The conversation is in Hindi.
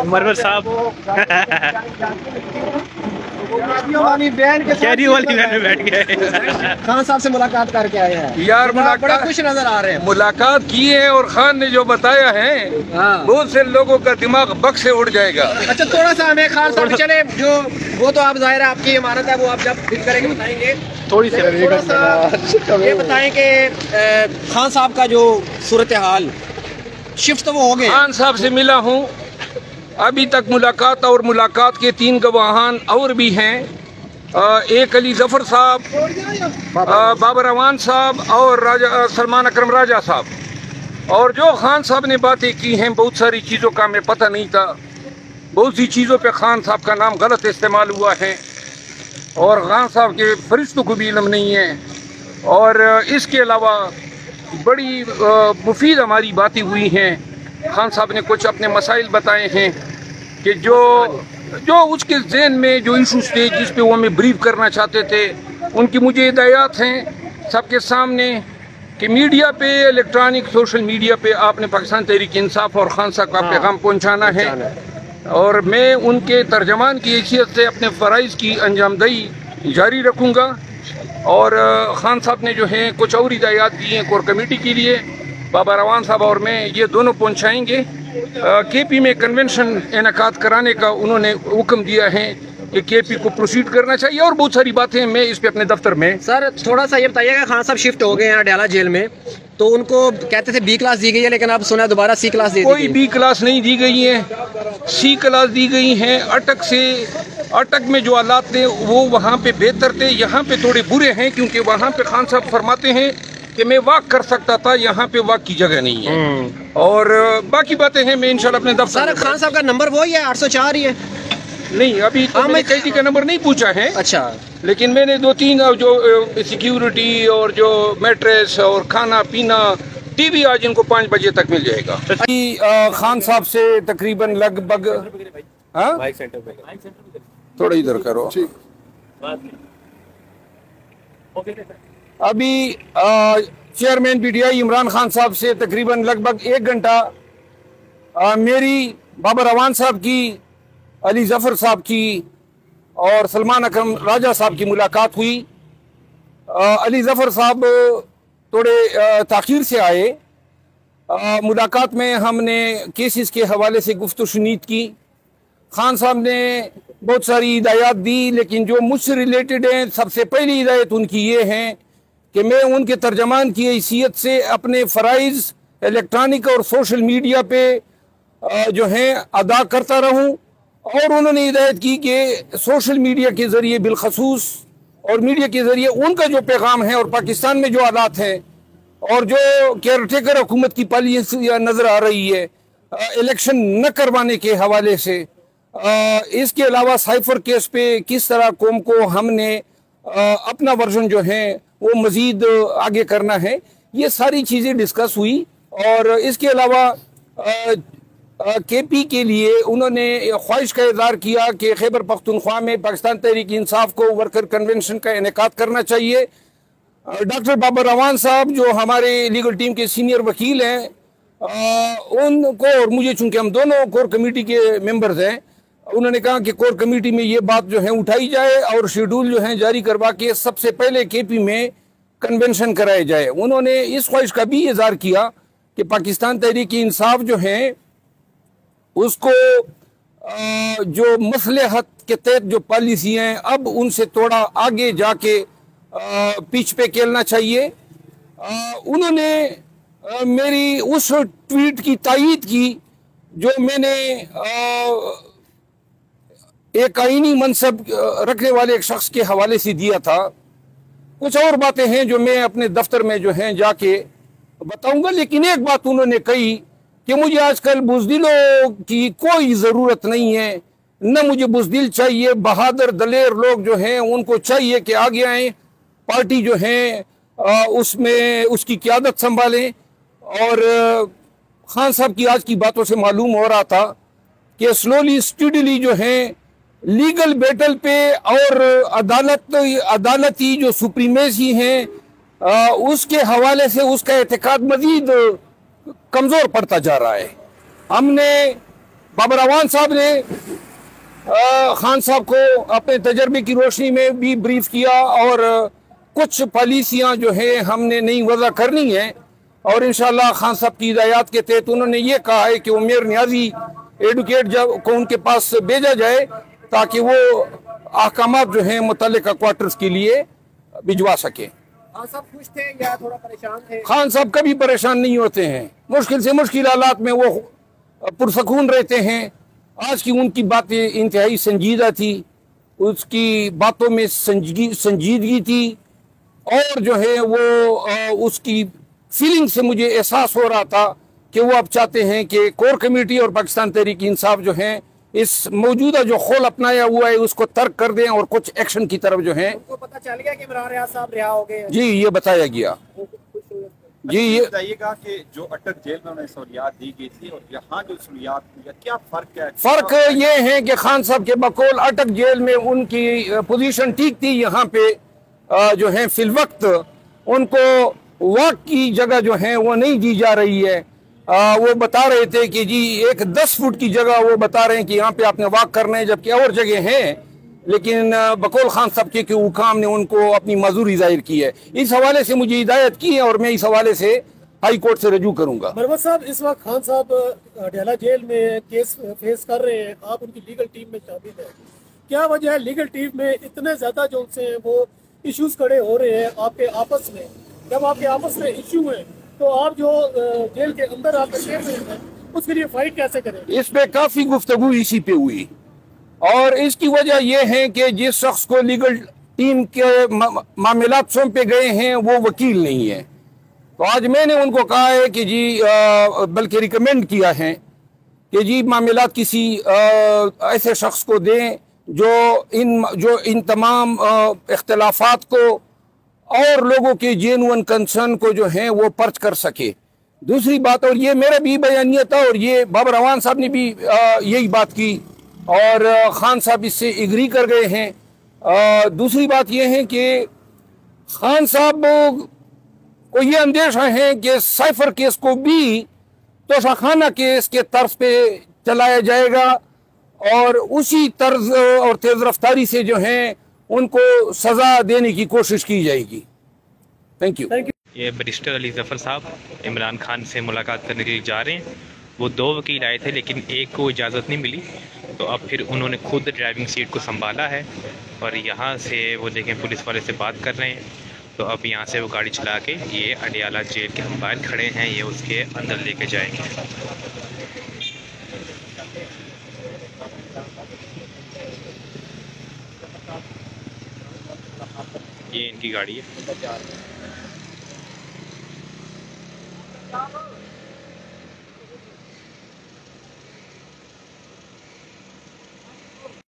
मरवर साहब वाली बैंड के कैरी वाली बैंड में बैठ गए। खान साहब से मुलाकात करके आए हैं यार। बड़ा खुश नजर आ रहे हैं। मुलाकात की है और खान ने जो बताया है बहुत से लोगों का दिमाग बक से उड़ जाएगा। अच्छा थोड़ा सा हमें खान साहब चले जो वो तो आप जाहिर है आपकी इमारत है वो आप जब फिट करेंगे बताएंगे। थोड़ी सी थोड़ा सा ये बताएं कि खान साहब का जो सूरत हाल शिफ्ट तो वो हो गए। खान साहब से मिला हूँ अभी तक मुलाकात और मुलाकात के 3 गवाहान और भी हैं। एक अली जफर साहब, बाबर अवान साहब और सलमान अकरम राजा साहब। और जो खान साहब ने बातें की हैं बहुत सारी चीज़ों का हमें पता नहीं था। बहुत सी चीज़ों पे खान साहब का नाम गलत इस्तेमाल हुआ है और खान साहब के फरिश्तों को भी इल्म नहीं है। और इसके अलावा बड़ी मुफीद हमारी बातें हुई हैं। खान साहब ने कुछ अपने मसाइल बताए हैं कि जो उसके ज़हन में जो इशूज़ थे जिस पे वो हमें ब्रीफ करना चाहते थे उनकी मुझे हिदायत हैं सबके सामने कि मीडिया पे, इलेक्ट्रॉनिक सोशल मीडिया पे आपने पाकिस्तान तहरीक इंसाफ और खान साहब का पैगाम पहुँचाना है। और मैं उनके तर्जमान की हैसियत से अपने फ़राइज़ की अंजामदही जारी रखूँगा। और खान साहब ने जो है कुछ और हिदायत दी हैं कोर कमेटी के लिए। बाबा रवान साहब और मैं ये दोनों पहुंचाएंगे। केपी में कन्वेंशन इनेकाद कराने का उन्होंने हुक्म दिया है कि केपी को प्रोसीड करना चाहिए और बहुत सारी बातें मैं इस पे अपने दफ्तर में। सर थोड़ा सा ये बताइएगा खान साहब शिफ्ट हो गए हैं अडयाला जेल में तो उनको कहते थे बी क्लास दी गई है लेकिन अब सुना दोबारा सी क्लास दी गई। कोई बी क्लास नहीं दी गई है, सी क्लास दी गई हैं। अटक में जो हालात थे वो वहाँ पे बेहतर थे, यहाँ पे थोड़े बुरे हैं क्योंकि वहाँ पे खान साहब फरमाते हैं कि मैं वॉक कर सकता था, यहाँ पे वॉक की जगह नहीं है। और बाकी बातें हैं मैं इंशाल्लाह अपने दफ्तर। खान साहब का नंबर वो ही है 804 ही है? नहीं अभी तो मैंने कैदी का नंबर नहीं पूछा है। अच्छा लेकिन मैंने 2-3 जो सिक्योरिटी और जो मैट्रेस और खाना पीना टीवी आज इनको 5 बजे तक मिल जाएगा। खान साहब से तकरीबन लगभग थोड़ा इधर करो। अभी चेयरमैन पीटीआई इमरान खान साहब से तकरीबन लगभग 1 घंटा मेरी बाबर अवान साहब की, अली जफर साहब की और सलमान अकरम राजा साहब की मुलाकात हुई। अली जफर साहब थोड़े ताख़ीर से आए। मुलाकात में हमने केसेस के हवाले से गुफ्तगू सुनीत की। खान साहब ने बहुत सारी हिदायत दी लेकिन जो मुझसे रिलेटेड हैं सबसे पहली हिदायत उनकी ये है कि मैं उनके तर्जमान की हैसियत से अपने फ़राइज़ इलेक्ट्रॉनिक और सोशल मीडिया पे जो हैं अदा करता रहूं। और उन्होंने हिदायत की कि सोशल मीडिया के ज़रिए बिलखसूस और मीडिया के ज़रिए उनका जो पैगाम है और पाकिस्तान में जो हालात हैं और जो केयरटेकर हुकूमत की पॉलिसी नज़र आ रही है इलेक्शन न करवाने के हवाले से, इसके अलावा साइफर केस पे किस तरह कौम को हमने अपना वर्जन जो है वो मज़ीद आगे करना है, ये सारी चीज़ें डिस्कस हुई। और इसके अलावा केपी के लिए उन्होंने ख्वाहिश का इज़हार किया कि खैबर पख्तूनख्वा में पाकिस्तान तहरीक इंसाफ को वर्कर कन्वेंशन का इनेकाद करना चाहिए। डॉक्टर बाबर अवान साहब जो हमारे लीगल टीम के सीनियर वकील हैं उनको और मुझे, चूँकि हम दोनों कोर कमेटी के मेंबर्स हैं, उन्होंने कहा कि कोर कमेटी में ये बात जो है उठाई जाए और शेड्यूल जो है जारी करवा के सबसे पहले केपी में कन्वेंशन कराए जाए। उन्होंने इस ख्वाहिश का भी इज़हार किया कि पाकिस्तान तहरीक इंसाफ जो है उसको जो मसलहत के तहत जो पॉलिसी हैं अब उनसे थोड़ा आगे जाके पिच पे खेलना चाहिए। उन्होंने मेरी उस ट्वीट की तायीद की जो मैंने एक आईनी मनसब रखने वाले एक शख्स के हवाले से दिया था। कुछ और बातें हैं जो मैं अपने दफ्तर में जो हैं जाके बताऊंगा। लेकिन एक बात उन्होंने कही कि मुझे आजकल बुज़दिलों की कोई ज़रूरत नहीं है, न मुझे बुज़दिल चाहिए, बहादुर दलेर लोग जो हैं उनको चाहिए कि आगे आएँ, पार्टी जो है उसमें उसकी क़यादत संभालें। और खान साहब की आज की बातों से मालूम हो रहा था कि स्लोली स्टडीली जो है लीगल बैटल पे और अदालती जो सुप्रीमेसी हैं उसके हवाले से उसका एतकाद मजीद कमज़ोर पड़ता जा रहा है। हमने बाबर अवान साहब ने खान साहब को अपने तजर्बे की रोशनी में भी ब्रीफ किया और कुछ पॉलिसियाँ जो है हमने नई वज़ा करनी है और इंशाअल्लाह खान साहब की हिदायत के तहत उन्होंने ये कहा है कि उमेर न्याजी एडवोकेट जब को उनके पास भेजा जाए ताकि वो अहकामात जो हैं मुतल्लिका क्वार्टर्स के लिए भिजवा सके। खान साहब खुश थे या थोड़ा परेशान थे? खान साहब कभी परेशान नहीं होते हैं, मुश्किल से मुश्किल हालात में वो पुरसकून रहते हैं। आज की उनकी बातें इंतहाई संजीदा थी, उसकी बातों में संजीदगी थी और जो है वो उसकी फीलिंग से मुझे एहसास हो रहा था कि वो अब चाहते हैं कि कोर कमेटी और पाकिस्तान तहरीक इंसाफ जो है इस मौजूदा जो खोल अपनाया हुआ है उसको तर्क कर दें और कुछ एक्शन की तरफ जो है। उनको पता चल गया कि इमरान रियाज साहब रिहा हो गए? जी ये बताया गया। जी ये बताइएगा कि जो अटक जेल में उन्हें सहूलियात दी गई थी और यहाँ जो सहूलियात हुई, क्या फर्क है? फर्क ये है कि खान साहब के बकौल अटक जेल में उनकी पोजीशन ठीक थी, यहाँ पे जो है फिल वक्त उनको वॉक की जगह जो है वो नहीं दी जा रही है। वो बता रहे थे कि जी एक 10 फुट की जगह वो बता रहे हैं कि यहाँ पे आपने वॉक करना है, जबकि और जगह है, लेकिन बकौल खान साहब के हुकाम ने उनको अपनी मजूरी जाहिर की है। इस हवाले से मुझे हिदायत की है और मैं इस हवाले से हाई कोर्ट से रजू करूंगा। मरवत साहब, इस वक्त खान साहब डेला जेल में केस फेस कर रहे हैं, आप उनकी लीगल टीम में शामिल है, क्या वजह है लीगल टीम में इतने ज्यादा जो उनसे वो इश्यूज खड़े हो रहे हैं आपके आपस में? जब आपके आपस में इश्यू है तो आप जो जेल के अंदर आप हैं उसके लिए फाइट कैसे करें? इस पे काफी गुफ्तगू इसी पे हुई और इसकी वजह यह है कि जिस शख्स को लीगल टीम के मामलात सौंपे गए हैं वो वकील नहीं है। तो आज मैंने उनको कहा है कि जी बल्कि रिकमेंड किया है कि जी मामलात किसी ऐसे शख्स को दें जो इन तमाम इख्तलाफात को और लोगों के जेन्युइन कंसर्न को जो है वो पर्च कर सके। दूसरी बात, और ये मेरा भी बयानिया था और ये बाबर अवान साहब ने भी यही बात की और खान साहब इससे एग्री कर गए हैं। दूसरी बात ये है कि खान साहब को ये अंदेशा है कि साइफर केस को भी तोशाखाना केस के तर्ज पे चलाया जाएगा और उसी तर्ज और तेज रफ्तारी से जो है उनको सजा देने की कोशिश की जाएगी। Thank you. ये बैरिस्टर अली जफ़र साहब इमरान खान से मुलाकात करने के लिए जा रहे हैं। वो 2 वकील आए थे लेकिन एक को इजाज़त नहीं मिली, तो अब फिर उन्होंने खुद ड्राइविंग सीट को संभाला है और यहाँ से वो देखें पुलिस वाले से बात कर रहे हैं। तो अब यहाँ से वो गाड़ी चला के ये अडियाला जेल के हम बाहर खड़े हैं, ये उसके अंदर लेके जाएंगे। ये इनकी गाड़ी है।